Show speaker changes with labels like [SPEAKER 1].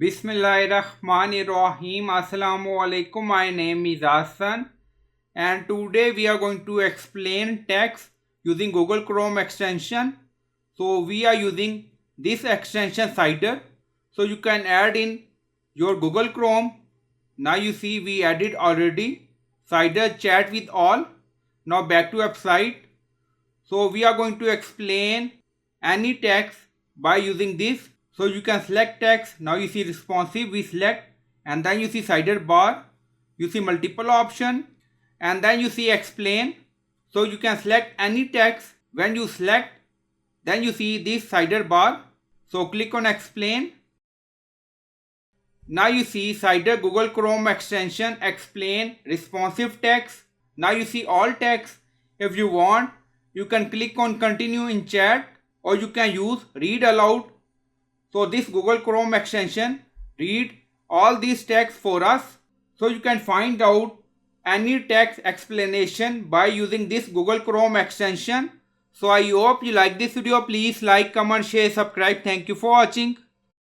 [SPEAKER 1] Bismillahirrahmanirrahim. Assalamu alaikum. My name is Hassan and today we are going to explain text using Google Chrome extension. So we are using this extension Cider. So you can add in your Google Chrome. Now you see we added already Cider chat with all. Now back to website. So we are going to explain any text by using this. So you can select text. Now you see responsive, we select, and then you see Cider bar. You see multiple option, and then you see explain. So you can select any text. When you select, then you see this Cider bar. So click on explain. Now you see Cider Google Chrome extension explain responsive text. Now you see all text. If you want, you can click on continue in chat, or you can use read aloud. So this Google Chrome extension read all these text for us. So you can find out any text explanation by using this Google Chrome extension. So I hope you like this video. Please like, comment, share, subscribe. Thank you for watching.